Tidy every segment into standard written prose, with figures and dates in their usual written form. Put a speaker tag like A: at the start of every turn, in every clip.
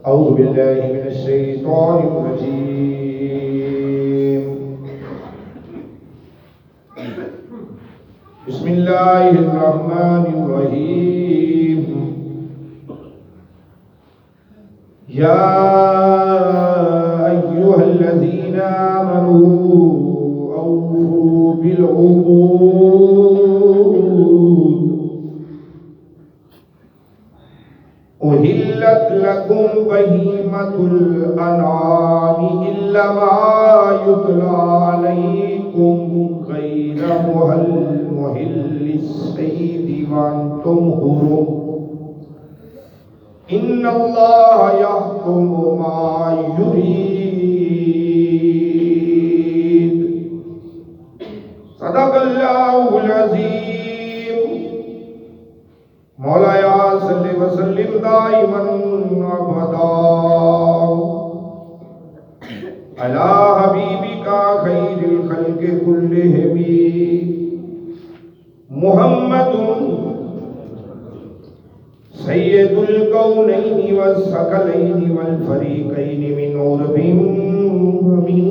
A: أعوذ بالله من الشيطان الرجيم. بسم الله الرحمن الرحيم. يا أيها الذين آمنوا أوفوا بالعقود أحلت لكم بهيمة الأنعام إلا ما يتلى عليكم غير محل الصيد وأنتم حرم إن الله يحكم ما يريد. صدق الله العظيم. مولایا صلی وسلم دائما ابدا علی حبیبک خیر الخلق کلہم محمد سید الکونین والثقلین والفریقین من عرب ومن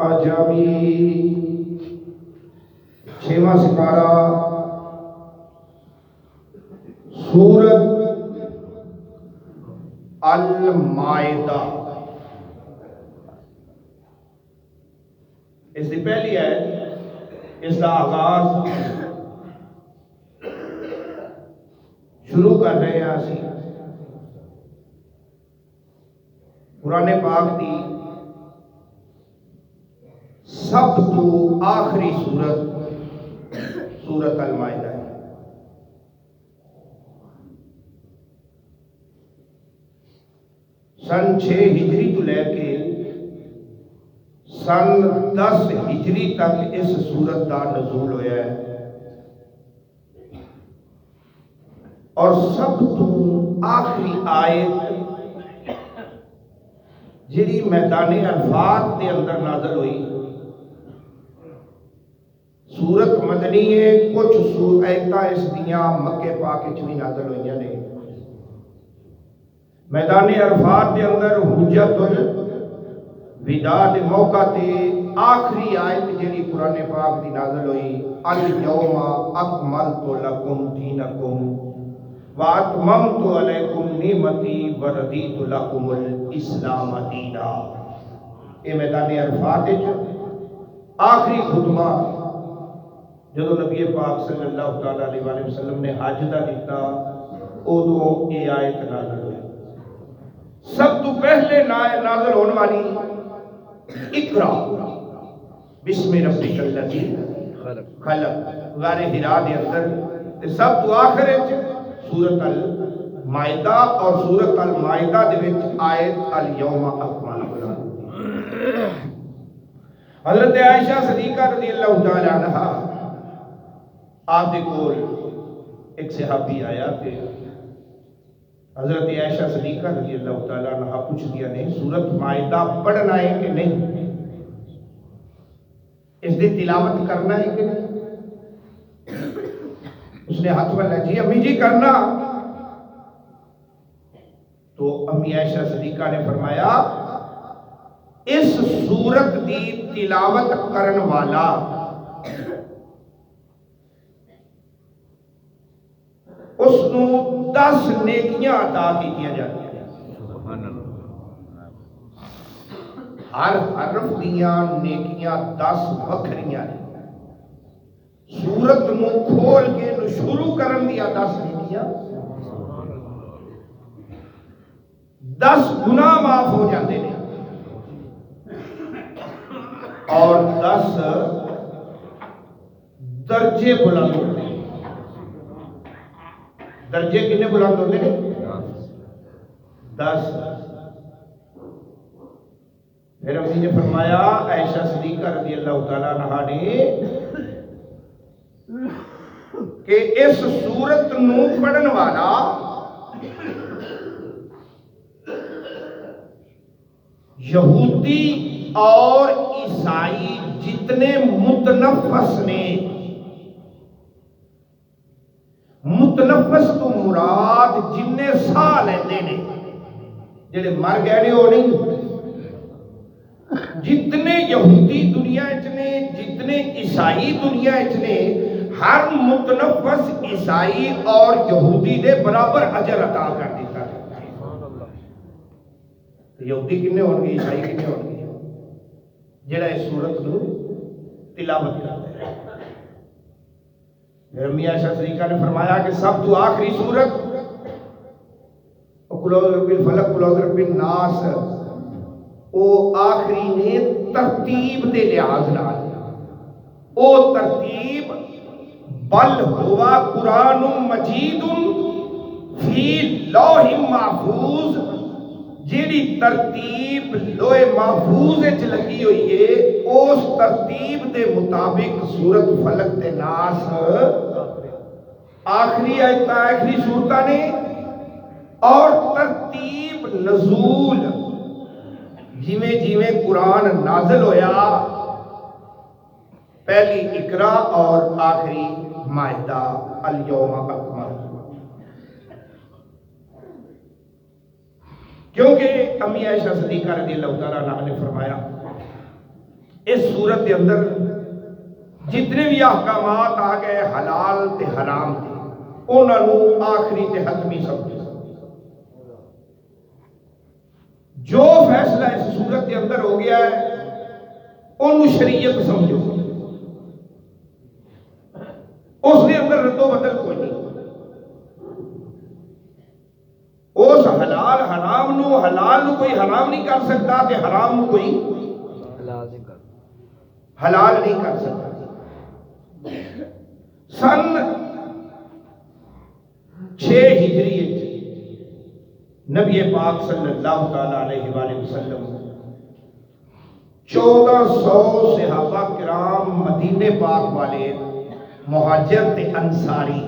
A: عجم. چھواں سپارہ سورۃ المائدہ. اس سے پہلی ہے اس کا آغاز شروع کر رہے ہیں اسی قرآن پاک دی سب تو آخری سورت سورۃ المائدہ ہے. سن 6 ہجری تو لے کے سن 10 ہجری تک اس سورت کا نزول ہویا ہے اور سب تو آخری آیت جڑی میدان عرفات کے اندر نازل ہوئی. سورت مدنی ہے، کچھ آیتاں اس دیاں مکے پاک وچ بھی نازل ہوئیاں نے. میدان عرفات کے اندر حجت الوداع کے موقع تے آخری آیت جڑی قرآن پاک دی نازل ہوئی الیوم اکملت لکم دینکم واتممت علیکم نعمتی ورضیت لکم الاسلام دینا. یہ میدان عرفات آخری خطبہ جدو نبی پاک صلی اللہ تعالی علیہ وسلم نے حج دا دیتا ادو یہ آیت نازل ہوئی. سب تو پہلے نازل ہونے والی اقرا بسم ربک الذی خلق غار حرا دے اندر. سب تو آخر سورۃ المائدہ اور سورۃ المائدہ دے وچ آیت الیوم اکملت لکم. حضرت عائشہ صدیقہ رضی اللہ تعالی عنہا آپ دے کول ایک صحابی آیا کہ حضرت عائشہ صدیقہ رضی اللہ تعالیٰ عنہ پوچھ دیا نے سورۃ مائدہ پڑھنا ہے کہ نہیں، اس دی تلاوت کرنا ہے کہ نہیں. اس نے ہاتھ والا جی امی جی کرنا. تو امی عائشہ صدیقہ نے فرمایا اس سورت دی تلاوت کرن والا اس نو 10 نیکیاں عطا کیتیاں جاتی ہیں. ہر حرف دیاں نیکیاں 10 وکھریاں ہیں. سورت نو کھول کے نو شروع کرن دیا 10 نیکیاں، 10 گناہ معاف ہو جاتے ہیں اور 10 درجے بلند ہوتے ہیں. درجے کتنے بلند ہوتے ہیں؟ 10. پھر امی نے فرمایا عائشہ صدیقہ رضی اللہ تعالیٰ عنہا نے کہ اس سورت نو پڑھن والا یہودی اور عیسائی جتنے متنفس نے، متنفس تو مراد جن ساہ لیندے نے، جڑے مر گئے نے وہ نہیں. جتنے یہودی دنیا نے، جتنے عیسائی دنیا نے، ہر متنفس عیسائی اور یہودی دے برابر اجر عطا کر دیتا ہے. یہودی کنے ہون گے، عیسائی کنے ہون گے؟ جڑا اس سورت نو تلاوت کرتا ہے. میرے میاں شاہ صدیقہ نے فرمایا کہ سب تو آخری سورت قل اعوذ برب الفلق قل اعوذ برب الناس او آخری نے ترتیب دے لحاظ نال، او ترتیب بل ہوا قرآن مجید فی لوح محفوظ، جیڑی ترتیب لوح محفوظ وچ لگی ہوئی ہے اس ترتیب دے مطابق سورت فلق تے ناس آخری آیت آخری سورتاں نے. اور ترتیب نزول جویں جویں قرآن نازل ہویا، پہلی اقرا اور آخری مائدہ الیوم اکمل. کیونکہ امی عائشہ صدیقہ رضی اللہ تعالیٰ عنہ نے فرمایا اس صورت کے اندر جتنے بھی احکامات آ گئے حلال تے حرام تھے انہوں نے آخری تے حتمی سمجھے. جو فیصلہ اس صورت کے اندر ہو گیا ہے انہوں شریعت سمجھو، اس کے اندر رد و بدل کوئی نہیں. اس حلال حرام نو، حلال نو کوئی حرام نہیں کر سکتا تے حرام نو کوئی حلال نہیں کر سکتا. سن 6 ہجری نبی پاک صلی اللہ تعالیٰ علیہ وآلہ وسلم 1400 صحابہ کرام مدینے پاک والے مہاجر تے انصاری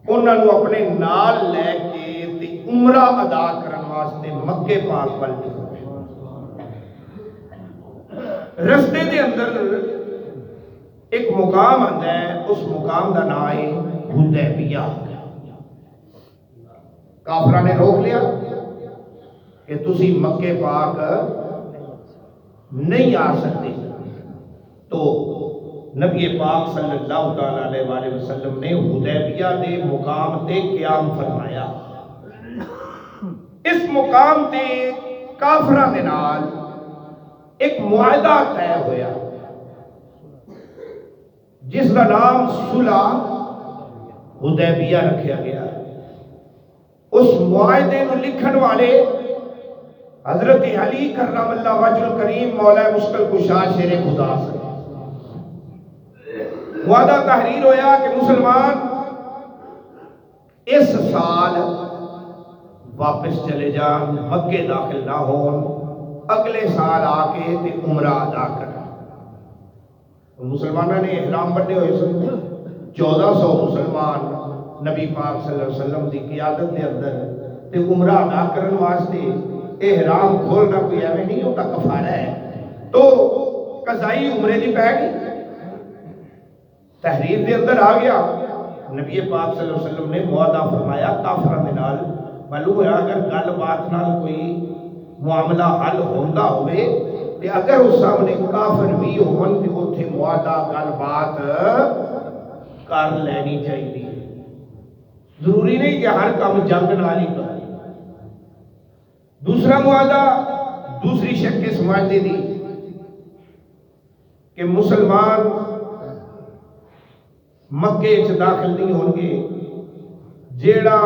A: انہوں نے اپنے نال لے کے تے عمرہ ادا کرن واسطے مکے پاک وال نکلے. رستے دے اندر ایک مقام آتا ہے، اس مقام دا نام ہے حدیبیہ. کافرہ نے روک لیا کہ تسی مکے پاک نہیں آ سکتے. تو نبی پاک صلی اللہ تعالیٰ علیہ وآلہ وسلم نے حدیبیہ دے مقام تے قیام فرمایا. اس مقام تے کافرہ دے نال ایک معاہدہ طے ہویا جس کا نام صلح حدیبیہ رکھا گیا. اس معاہدے کو لکھن والے حضرت علی کرم اللہ وجہ الکریم مولا مشکل کشا شیر خدا سے وعدہ تحریر ہویا کہ مسلمان اس سال واپس چلے جان، مکے داخل نہ ہون، اگلے سال آ کے تے عمرہ ادا کرنا. مسلمانوں نے احرام بننے ہوئے سن 1400 مسلمان نبی پاک صلی اللہ علیہ وسلم دی قیادت دے اندر تے عمرہ ادا کرن واسطے احرام کھولنا کوئی ایویں نہیں ہوتا، کفارہ ہے. تو قضائی عمرے دی پہ گئی، تحریر دے اندر آ گیا. نبی پاک صلی اللہ علیہ وسلم نے معاہدہ فرمایا کافرہ دے نال. معلوم ہے اگر گل بات نال کوئی معاملہ حل ہوندا ہوئے تے اگر اس سامنے کافر بھی ہون تے اوتھے معاہدہ گل بات کر لینی چاہیے. ضروری نہیں کہ ہر کام جنگ نال ہی کرے. دوسرا معاہدہ، دوسری شک اس معاہدے دی کہ مسلمان مکے وچ داخل نہیں ہون گے، جیڑا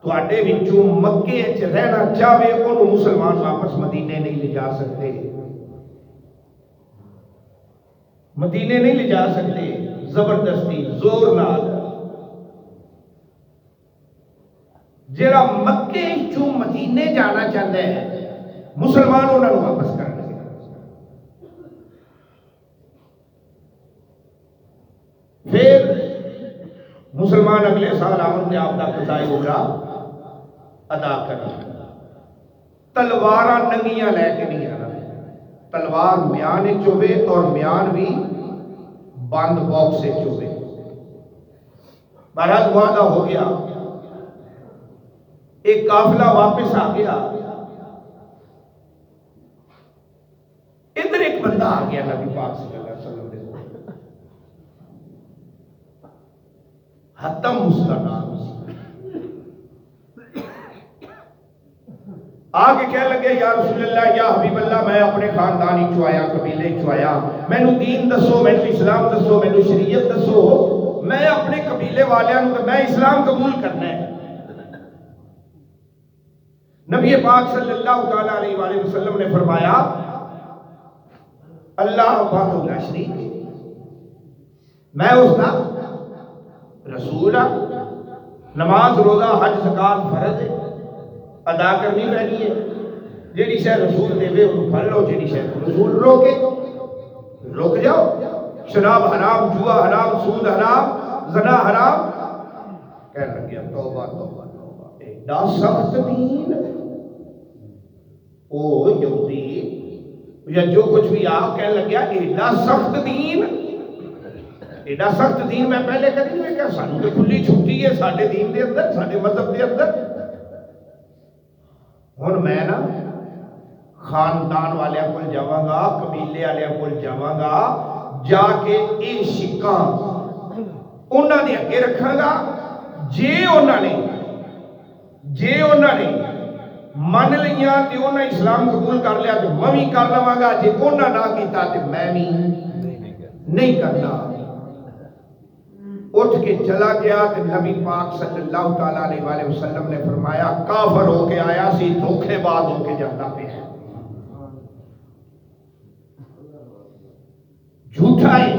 A: تواڈے وچوں مکے وچ رہنا چاہے انہوں مسلمان واپس مدینے نہیں لے جا سکتے، مدینے نہیں لے جا سکتے زبردستی زور نال. جیڑا مکے چوں مدینے جانا چاہتا ہے مسلمان انہوں نے واپس کر دے. پھر مسلمان اگلے سال آمد نے آپ کا قضائی عمرہ ادا کرنا. تلواراں ننگیاں لے کے نہیں آنا، تلوار میان چوبے اور میان بھی بند باکس سے چوبے. بہرحال وعدہ ہو گیا. ایک قافلہ واپس آ گیا، ادھر ایک بندہ آ گیا نبی پاک صلی اللہ علیہ وسلم نے، حتم اس کا نام آگے کہنے لگے یا رسول اللہ یا حبیب اللہ میں اپنے خاندانی چوایا قبیلے چوایا، مینو دین دسو، مینو اسلام دسو، مینو شریعت دسو، میں اپنے قبیلے والوں تو میں اسلام قبول کرنا ہے۔ نبی پاک صلی اللہ تعالی علیہ وآلہ وسلم نے فرمایا اللہ وحدہ لا شریک، میں اس کا رسول ہاں، نماز روزہ حج زکات فرض ہے، ادا کرنی پینی ہے، جیڑی شے رسول دے انہوں پڑھ لو، جیڑی شے رسول روکے رک جاؤ، شراب حرام، جوا حرام، سود حرام، زنا حرام۔ کہنے لگیا توبہ توبہ توبہ، ایڈا سخت دین، او یہودی یا جو کچھ بھی آپ کہنے لگیا ایڈا سخت دین، ایڈا سخت دین میں پہلے کبھی نہیں کہا، سانو تو کھلی چھٹی ہے ساڈے دین دے اندر، ساڈے مذہب دے اندر۔ ہن میں نا خاندان والے کو جاواں گا، قبیلے والے کو جاواں گا، جا کے یہ شکاں انہاں دے اگے رکھاں گا، جے انہاں نے من لیاں تے انہاں اسلام قبول کر لیا تو میں بھی کر لواں گا، جے انہاں نہ کیتا تے میں بھی نہیں کرنا۔ اٹھ کے چلا گیا کہ نبی پاک صلی اللہ تعالیٰ علیہ وآلہ وسلم نے فرمایا کافر ہو کے آیا سی، دھوکے باز ہو کے جاتا پہ ہے، جھوٹا ہے،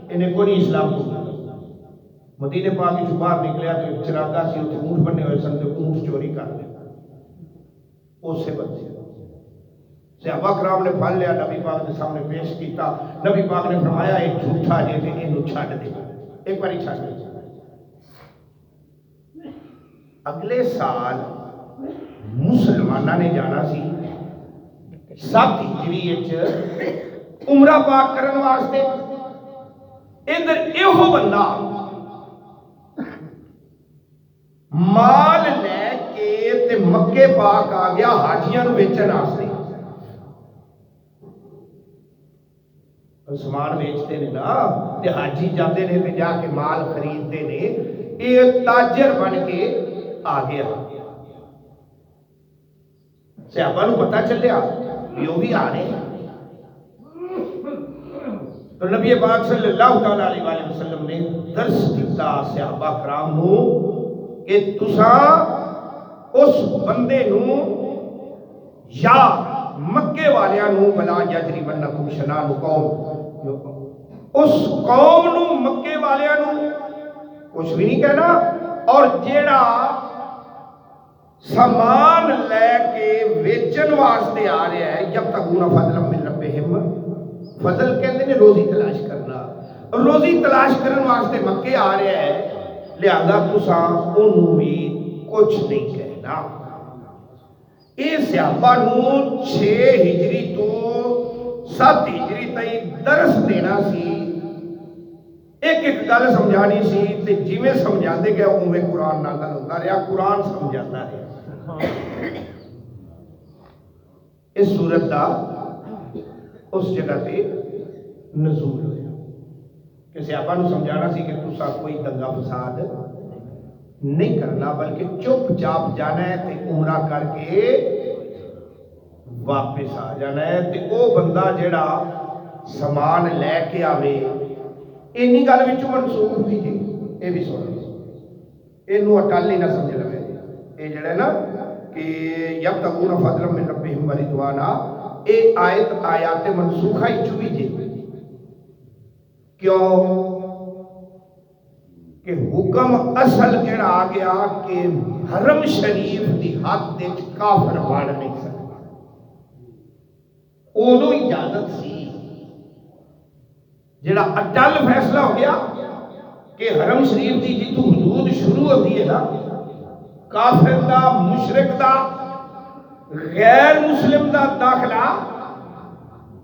A: انہیں کوئی اسلام کو مدینے پاک کی باہر نکلیا تو چراغا سی، اتنے اونٹ بنے ہوئے سن، تو اونٹ چوری کر لیا، اس سے بچے۔ صحابہ کرام نے پھڑ لیا، نبی پاک کے سامنے پیش کیتا، نبی پاک نے فرمایا یہ جھوٹا جے تے اینو چھڈ دے، ایک باری چھڈ دے۔ اگلے سال مسلمانہ نے جانا سی 7 ہجری عمرہ پاک کرن واسطے، ادھر ایہو بندہ مال لے کے تے مکے پاک آ گیا حاجیاں نو ویچن واسطے۔ سامان بیچتے نے نا تے حاجی جاتے نے تے جا کے مال خریدتے نے، یہ تاجر بن کے آ گیا۔ صحابہ نو پتہ چلیا بھی وہ بھی آ رہے ہیں، تو نبی پاک صلی اللہ تعالیٰ علیہ وآلہ وسلم نے درس دیتا صحابہ کرام نو کہ تساں اس بندے نو یا مکے والیاں نو ولا یجرمنکم شنآن قوم، اس قوم نو مکے والیاں نو کچھ بھی نہیں کہنا، اور جیڑا سامان لے کے ویچن واسطے آ رہا ہے یبتغون فضلا من ربہم، فضل کہتے ہیں روزی تلاش کرنا، اور روزی تلاش کرن واسطے مکے آ رہا ہے، لہذا تساں انہوں بھی کچھ نہیں کہنا۔ یہ صحابہ نو 6 ہجری تو 7 ہجری تئی درس دینا سی، ایک ایک گل سمجھانی سی، تے جویں سمجھاندے گئے اوویں قرآن نازل ہوندا رہیا، قرآن سمجھاتا رہیا۔ اس صورت دا اس جگہ تے نزول ہویا کہ صحابہ نو سمجھانا سی کہ تساں کوئی دنگا فساد نہیں کرنا، بلکہ چپ چاپ جانا ہے تے عمرہ کر کے واپس آ جانا ہے، تے او بندہ جڑا سامان لے کے آوے، اینی گل وچ منسوخ ہوئی جی، اے بھی سن لو، اینو اٹل نہیں نہ سمجھ لو، اے جڑا نا کہ یبتغون فضلا من ربہم ورضوانا، اے آیات منسوخہ ہی چوی جی، کیوں کہ حکم اصل کہڑا آ گیا کہ حرم شریف دی حد وچ کافر وڑ نہیں سکتا، اودوں اجازت سی، جڑا اٹل فیصلہ ہو گیا کہ حرم شریف دی جتوں حدود شروع ہوتی ہے نا، کافر دا، مشرک دا، غیر مسلم دا داخلہ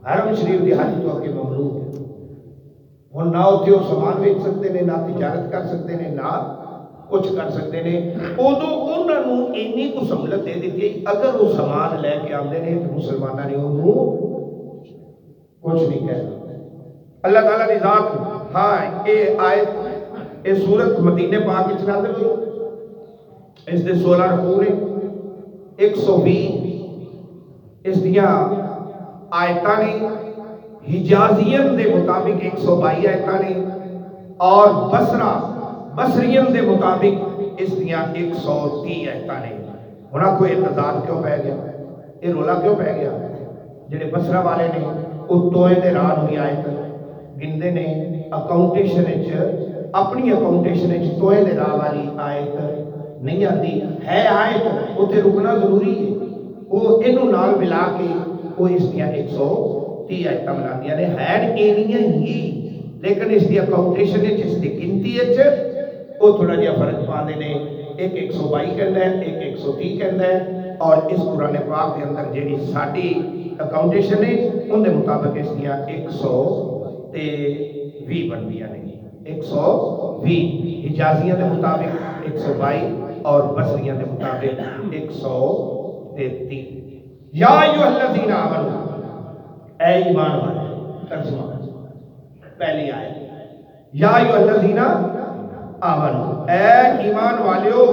A: حرم شریف دی حد تو اگے ممنوع ہے۔ ہن نہ اتنے وہ سامان بیچ سکتے ہیں، نہ تجارت کر سکتے ہیں، نہ کچھ کر سکتے ہیں، ادو انہوں نے اینی کو سہولت دے دیتی ہے اگر وہ سامان لے کے آتے ہیں تو مسلمانوں نے انہوں کچھ نہیں کہنا اللہ تعالیٰ کی ذات ہاں یہ آیت یہ سورت مدینے پاک وچ نازل ہوئی اس دے 16 رکوع نے 120 اس دیا آیتاں نے حجازین دے مطابق 122 آیتاں نے اور بصرین دے مطابق اس دیا 130 آیتاں نے ہونا کوئی اعتراض کیوں پہ گیا یہ رولا کیوں پہ گیا جڑے بصرہ والے نے وہ توئے دے راہ ہوئی آیت گندے نے اکاؤنٹیشن اپنی اکاؤنٹیشن توئے دے راہ والی آیت نہیں آتی ہے آیت اتنے رکنا ضروری ہے وہ انہوں نال ملا کے وہ اس دیا 130 آیتاں ملا دیا نے ہے اینیاں ہی لیکن اس دی اکاؤنٹیشن اس دی گنتی وہ تھوڑا جہا فرق پاندے نے ایک 122 کہندا ہے ایک 130 کہندا ہے اور اس قرآن پاک کے اندر جیڑی ساڈی اکاؤنٹیشن ہے ان دے مطابق اس دیا 120 بندیاں نے 120 حجازیاں دے مطابق 122 اور بصریاں دے مطابق 133 یا ایھا الذین آمنوا اے ایمان والے ترجمہ پہلی آیت یا ایھا الذین آمنوا اے ایمان والیو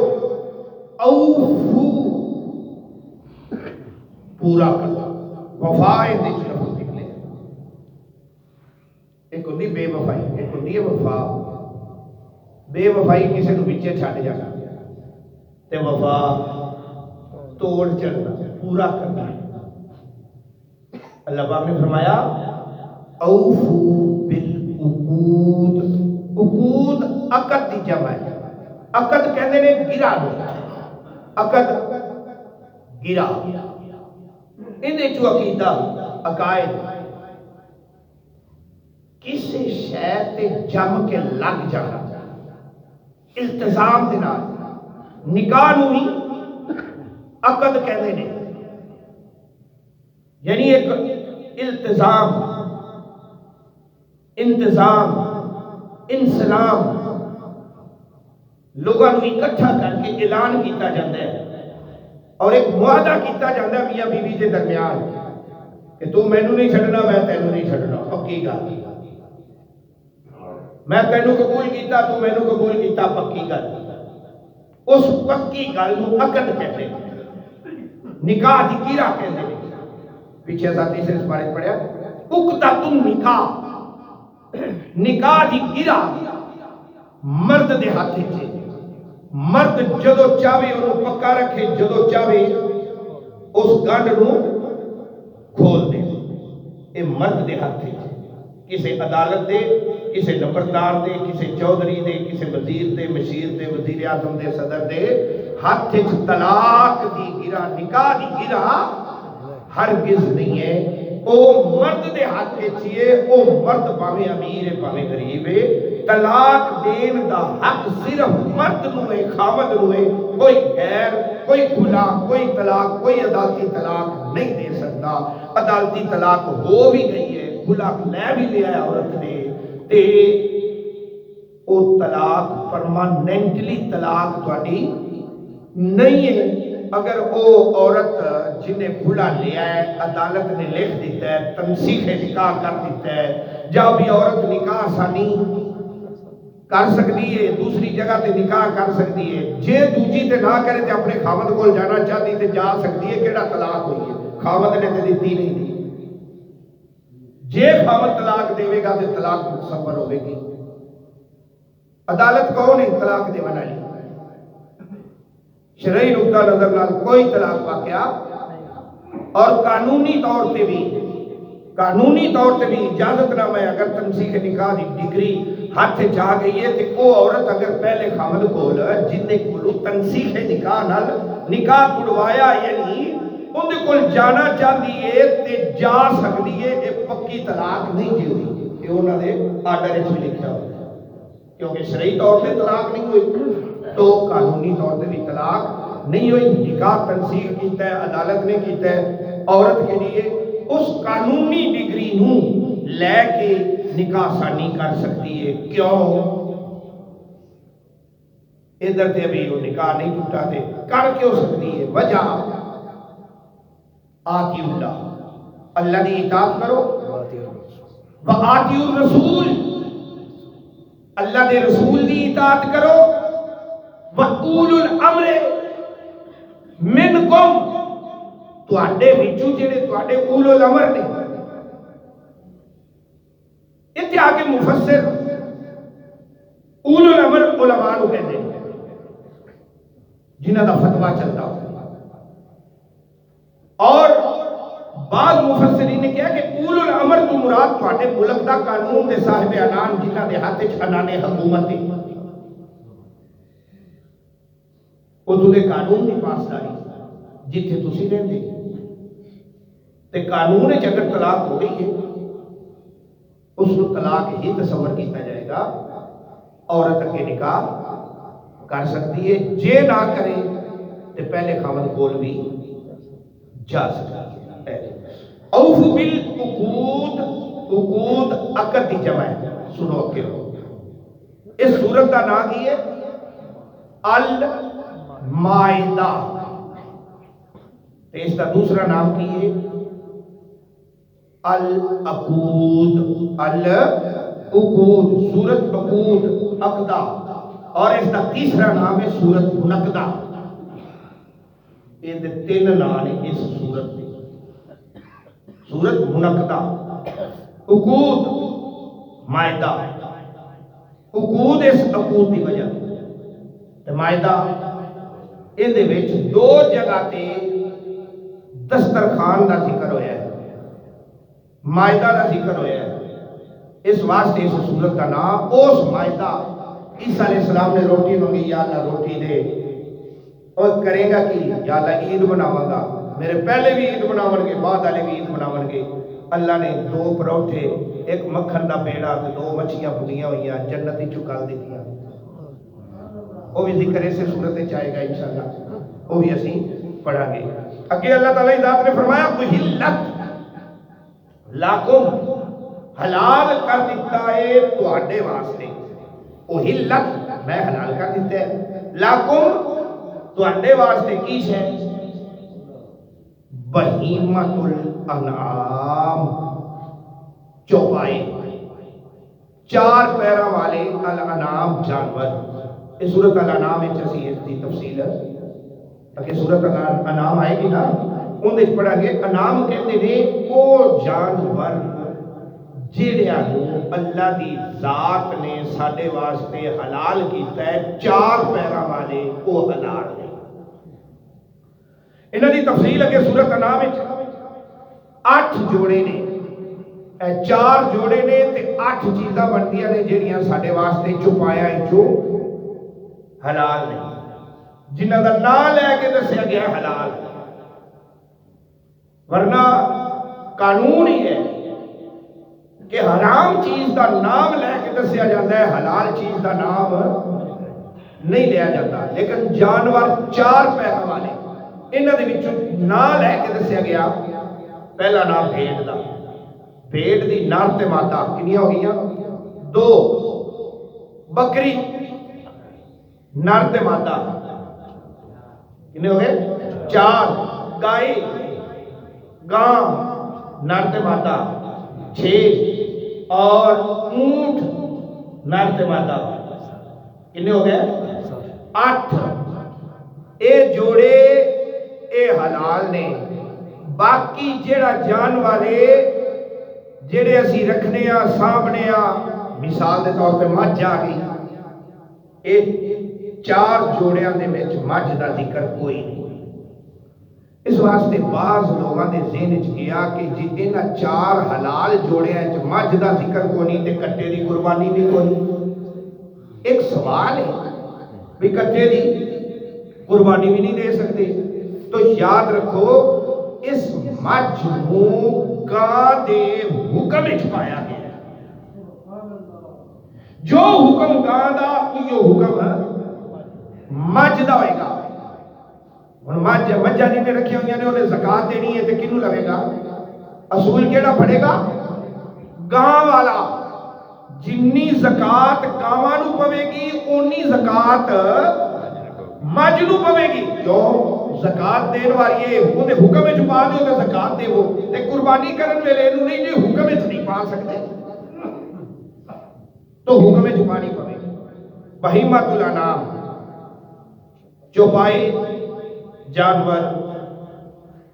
A: اوفو پورا کرو وفا دے لفظ نکلے ایک ہوندی بے وفائی ایک ہوندی ہے وفا بے وفائی کسی کو وچے چھڈ جانا تے وفا توڑ چڑھنا پورا کرنا اللہ پاک نے فرمایا اوفو بالعقود عقود عقد دی جمع ہے عقد کہندے نے گرا عقد گرا اندے جو عقیدہ عقائد کسی شے تے جم کے لگ جانا التزام دے نال نکاح نوں ہی عقد کہندے نے یعنی ایک التزام انتظام انسلام لوگوں کو اکٹھا کر کے اعلان کیتا جاتا ہے اور ایک معاہدہ کیتا جاتا ہے میاں بیوی کے درمیان کہ تو مینوں نہیں چھڈنا میں تینوں نہیں چھڈنا پکی گل میں تینوں قبول کیتا تو مینوں قبول کیتا پکی گل اس پکی گل نوں عقد کہتے ہیں نکاح دی گرا کہتے ہیں پیچھے ساتھ تیسرے سپارے پڑھیا عقدۃ النکاح نکاح دی گرا مرد دے ہاتھ وچ مرد جدو چاہے انہوں پکا رکھے جدو چاہے اس گنڈ نو کھول دے یہ مرد دے ہاتھ کسی عدالت دے کسی نمبردار دے کسی چودھری دے کسی وزیر دے مشیر دے وزیر اعظم دے صدر دے ہاتھ طلاق دی گرا نکاح دی گرا ہرگز نہیں ہے او مرد دے ہاتھ چیئے او مرد پاویں امیر ہے پاویں غریب ہے طلاق دین دا حق صرف مرد نو ہے خامد نو ہے کوئی غیر کوئی کھلا کوئی طلاق کوئی عدالتی طلاق نہیں دے سکتا عدالتی طلاق ہو بھی گئی ہے کھلا لے بھی لیا ہے عورت نے تے او طلاق پرماننٹلی طلاق تہاڈی نہیں ہے اگر وہ عورت جنہیں کھلا لیا ہے عدالت نے لکھ دیتا ہے تنسیخ نکاح کر دیتا ہے جب بھی عورت نکاح ثانی کر سکتی ہے دوسری جگہ تے نکاح کر سکتی ہے جے دوجی تے نہ کرے تے اپنے خامد کو جانا چاہتی تے جا سکتی ہے کیڑا طلاق ہوئی ہے خامد نے تے دیتی نہیں دی جے خامد طلاق دے گا تے طلاق متصور ہوے گی عدالت کون ہے طلاق دے والی شرعی نقطہ نظر نال کوئی طلاق واقعہ اور قانونی طور پہ بھی اجازت نامہ ہے اگر تنسیخ نکاح دی ڈگری ہاتھ چاہ گئی ہے تو وہ عورت اگر پہلے خامد کول جن کو تنسیخ نکاح نال نکاح کڑوایا یعنی ان کول جانا چاہتی ہے تے جا سکتی ہے یہ پکی طلاق نہیں جی ہوئی یہ انہوں نے آرڈر میں لکھا ہوا کیونکہ شرعی طور پہ طلاق نہیں ہوئی تو قانونی طور پہ بھی طلاق نہیں ہوئی نکاح تنسیخ کیتا ہے عدالت نے کیتا ہے عورت کے لیے اس قانونی ڈگری نو لے کے نکاح ثانی کر سکتی ہے کیوں ادھر تے ابھی وہ نکاح نہیں ٹوٹا تے کر کیوں سکتی ہے؟ وجہ آتی اللہ، اللہ کی اطاعت کرو، وآتی الرسول، اللہ دے رسول دی اطاعت کرو، وَأُولُو الْأَمْرِ مِنْكُمْ، تواڈے وچوں جڑے تواڈے اولو الامر نے. اتنے آ کے مفسر اولو الامر علماء نو کہتے ہیں جنہ دا فتویٰ چلتا ہو. اور بعض مفسرین نے کہا کہ اولو الامر تو مراد تواڈے ملک دا قانون دے صاحب اعلان جنہ دے ہاتھ وچ عنان حکومت ہے، وہ تو قانون دی پاسداری جتھے تسی رہندے تے قانون وچ اگر طلاق ہو گئی ہے اس کو طلاق ہی تصور کیتا جائے گا. عورت اگے نکاح کر سکتی ہے، جے نہ کرے تے پہلے خاوند کول بھی جا سکتی ہے. اوف بالعقود، عقود عقد دی جمع ہے. سنو اگے اس سورت کا نام کی ہے المائدہ، اس کا دوسرا نام کی ہے العقود. العقود سورت عقود عقدہ، اور اس کا تیسرا نام ہے سورت منقدہ. یہ تین نام ہیں اس سورت کے. سورت منقدہ، عقود، مائدہ. عقود اس عقود کی وجہ تے مائدہ اندے وچ دو جگہ تے دسترخوان دا ذکر ہویا ہے، مائدہ دا ذکر ہویا ہے. اس واسطے اس سورت کا نام اس مائدہ. عیسیٰ علیہ السلام نے روٹی مانگی، یا اللہ روٹی دے، اور کرے گا کہ یا اللہ عید مناواں گا، میرے پہلے بھی عید مناون گے، بعد والے بھی عید مناون گے. اللہ نے دو پروٹھے، ایک مکھن دا پیڑا تے دو مچھیاں پولیاں ہوئیاں جنت وچ چکال دتیاں. وہ بھی ذکر اسے صورت وچ آئے گا انشاءاللہ، وہ بھی اسی پڑھا گے. اگے اللہ تعالیٰ ذات نے فرمایا احلت لاکم، حلال کر دیتا ہے تواڈے واسطے. احلت میں حلال کر دیتا ہے، لاکم تواڈے واسطے کی شے؟ بہیمۃ الانعام، چوپائے، چار پیروں والے الانعام جانور. اس سورت الانعام وچ اسی اس دی تفصیل ہے کہ سورت الانعام آئے گی نا، ان وچ پڑھا گے انعام کہتے نے او جانور جڑیاں نو اللہ دی ذات نے ساڈے واسطے حلال کیتا ہے. چار پیروں والے او حلال نے. انہاں دی تفصیل اگے سورت انعام وچ 8 جوڑے نے، چار جوڑے نے تے 8 چیزاں بنتیاں نے جڑیاں ساڈے واسطے چوپایا وچوں حلال نے، جنہاں دا نام لے کے دسیا گیا حلال. ورنہ قانون ہی ہے کہ حرام چیز دا نام لے کے دسیا جاتا ہے، حلال چیز دا نام نہیں لیا جاتا. لیکن جانور چار پیروں والے انہاں دے وچوں نام لے کے دسیا گیا. پہلا نام بھیڑ دا، بھیڑ دی نر تے مادہ کنیاں ہو گئیاں؟ 2. بکری نر تے مادہ کنے ہو گئے؟ 4. گائے گاں نر تے مادہ 6. اور اونٹ نر تے مادہ کنے ہو گئے؟ 8. اے جوڑے اے حلال نے. باقی جیڑا جانور ہے جڑے اسی رکھنے ہاں سامنے ہاں، مثال دے طور پہ مجھ آ گئی، اے 4 جوڑیاں دے وچ مجھ دا ذکر کوئی نہیں. اس واسطے بعض لوگاں دے ذہن وچ گیا کہ جے انہاں 4 حلال جوڑیاں وچ مجھ دا ذکر کوئی نہیں تے کٹے دی قربانی بھی کوئی نہیں. ایک سوال ہے بھی کٹے دی قربانی بھی نہیں دے سکتے، تو یاد رکھو اس مجھ نوں گاں دے حکم وچ پایا گیا. جو حکم گاں دا اوہی حکم مجھ دا ہوئے گا. ہن مجھاں جی نے رکھی ہوئی نے انہیں زکات دینی ہے تے کینوں لگے گا؟ اصول کیڑا پڑے گا؟ گاں والا. جنی زکات گاواں نوں پوے گی اونی زکات حج نو پوے گی کیوں زکات دین والی ہے اونے حکم وچ پا دیو تے زکات دیو تے قربانی کرن ویلے اینو نہیں جی حکم وچ نہیں پا سکتے تو حکم وچ پانی پوے گی بہیمۃ الانام چوپائی جانور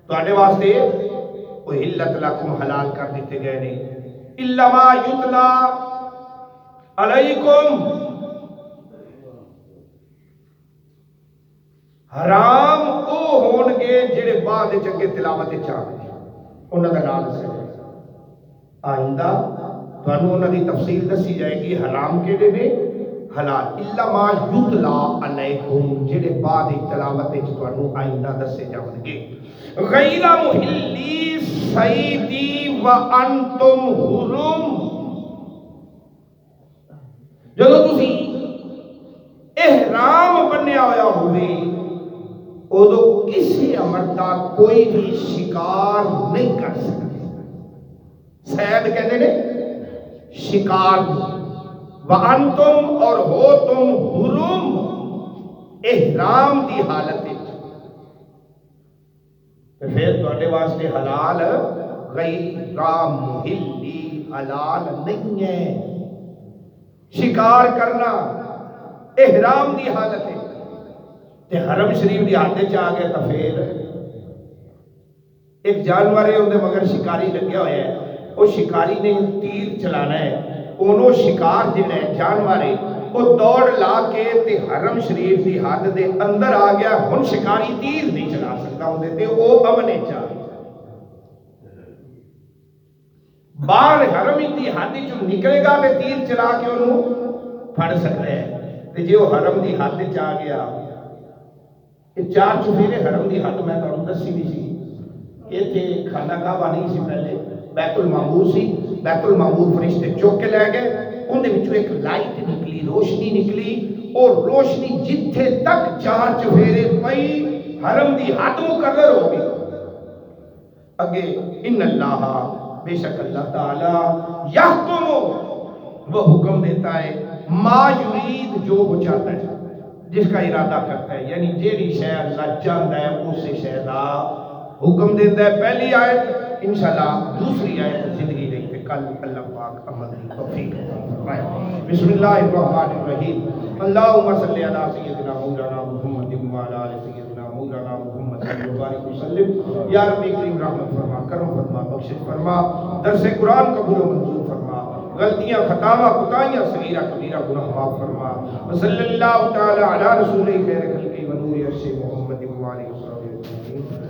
A: تواڈے واسطے احلت لکم حلال کر دیتے گئے نے الا ما یتلا علیکم حرام او ہون گے جڑے بعد چنگے تلاوت چاہتے ہیں انہاں دا نام سے آئندہ تانوں انہاں دی تفصیل دسی جائے گی حرام کیڑے نے حلال الا ما یتلا علیکم جڑے بعد تلاوت وچ تانوں آئندہ دسے جاون گے غیر محلی صیدی وانتم حرم جدو تسی احرام بنیا ہویا ہوئے ادو کسی امرتا کوئی بھی شکار نہیں کر سکتے سید کہتے نے شکار وانتم اور ہو تم حرم احرام دی حالت پھر تواڈے واسطے حلال غیر محلی حلال نہیں ہے شکار کرنا احرام دی حالت ہے تے حرم شریف دی حالت آ گیا تو پھر ایک جانور ہے اندر مگر شکاری لگیا ہوا ہے وہ شکاری نے تیر چلانا ہے انہوں شکار جڑا ہے جانور ہے وہ دوڑ لا کے تے حرم شریف دی حد دے اندر آ گیا ہن شکاری تیر نہیں چلا سکتا ہوندے تے وہ امنے چاہ باہر حرم دی حد چوں نکلے گا تے تیر چلا کے انہوں پھڑ سکتا ہے تے جے وہ حرم دی حد چ آ گیا کہ چار چفیرے حرم دی حد میں تانوں دسی نہیں سی ایتھے خانہ کعبہ نہیں سی پہلے بیت المعمور سی بیت المعمور فرشتے چوک کے لے گئے ان دے وچوں ایک لائٹ نکلی روشنی نکلی اور روشنی جتھے تک چار چفیرے پئی حرم دی حد مقرر ہو گئی اگے ان اللہ بے شک اللہ تعالی یحکم وہ حکم دیتا ہے ما یرید جو وہ چاہتا ہے جس کا ارادہ کرتا ہے یعنی جیڑی شے اللہ چاہتا ہے اسے شے دا حکم دیتا ہے پہلی آیت انشاءاللہ دوسری آیت زندگی دیکھتے کل اللہ پاک عمل کی توفیق فرمائے بسم اللہ الرحمن الرحیم اللہم صلی علی سیدنا مولانا محمد وعلی آل سیدنا مولانا محمد وبارک وسلم یا رب کریم رحمت فرما کرم فرما بخشش فرما درس قرآن قبول و منظور فرما غلطیاں خطاواں کوتاہیاں صغیرہ کبیرہ گناہ معاف فرما وصلی اللہ تعالی علی رسول خیر خلق و نور عرش محمد وعلی